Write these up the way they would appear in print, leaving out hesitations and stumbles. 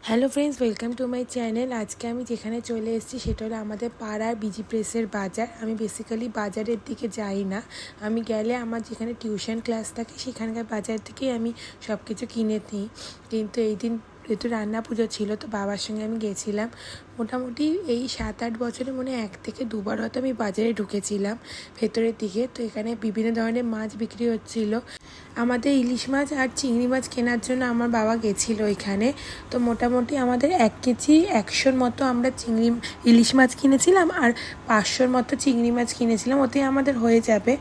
Hello friends, welcome to my channel. আজকে আমি যেখানে চলে এসেছি সেটা হলো আমাদের পাড়ার বিজি প্রেসের বাজার। আমি বেসিক্যালি বাজারের দিকে যাই না, আমি গেলে আমার যেখানে টিউশন ক্লাস থাকে সেখানকার বাজার থেকেই আমি সব কিছু কিনে নিই। কিন্তু এই দিন যেহেতু রান্না পুজো ছিল তো বাবার সঙ্গে আমি গেছিলাম। মোটামুটি এই 7-8 বছরে মনে হয় 1 থেকে 2 বার হয়তো আমি বাজারে ঢুকেছিলাম ভেতরের দিকে। তো এখানে বিভিন্ন ধরনের মাছ বিক্রি হচ্ছিল। আমাদের ইলিশ মাছ আর চিংড়ি মাছ কেনার জন্য আমার বাবা গেছিলো এখানে। তো মোটামুটি আমাদের 1 কেজি 100-র মতো আমরা ইলিশ মাছ কিনেছিলাম আর 500-র মতো চিংড়ি মাছ কিনেছিলাম। ওতেই আমাদের হয়ে যাবে,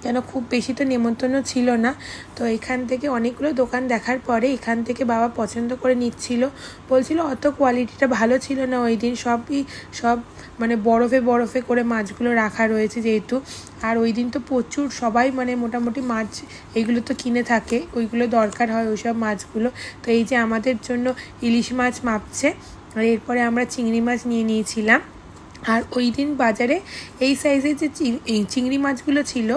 কেন খুব বেশি তো নেমন্তন্ন ছিল না। তো এখান থেকে অনেকগুলো দোকান দেখার পরে এখান থেকে বাবা পছন্দ করে নিচ্ছিল। বলছিল অত কোয়ালিটিটা ভালো ছিল না ওই দিন, সব মানে বরফে করে মাছগুলো রাখা রয়েছে যেহেতু। আর ওই দিন তো প্রচুর সবাই মানে মোটামুটি মাছ এইগুলো তো কিনে থাকে, ওইগুলো দরকার হয় ওই সব মাছগুলো। তো এই যে আমাদের জন্য ইলিশ মাছ মাপছে, আর এরপরে আমরা চিংড়ি মাছ নিয়ে নিয়েছিলাম। আর ওই দিন বাজারে এই সাইজের যে চিংড়ি মাছগুলো ছিল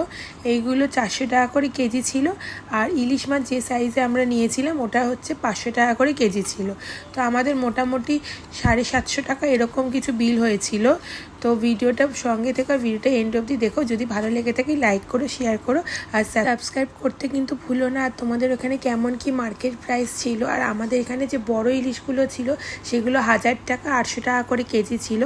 এইগুলো 400 টাকা করে কেজি ছিল। আর ইলিশ মাছ যে সাইজে আমরা নিয়েছিলাম ওটা হচ্ছে 500 টাকা করে কেজি ছিল। তো আমাদের মোটামুটি 750 টাকা এরকম কিছু বিল হয়েছিল। তো ভিডিওটা সঙ্গে থেকে ভিডিওটা এন্ড অবধি দেখো, যদি ভালো লেগে থাকে লাইক করো, শেয়ার করো আর সাবস্ক্রাইব করতে কিন্তু ভুলো না। আর তোমাদের ওখানে কেমন কি মার্কেট প্রাইস ছিল, আর আমাদের এখানে যে বড় ইলিশগুলো ছিল সেগুলো 1000 টাকা 800 টাকা করে কেজি ছিল।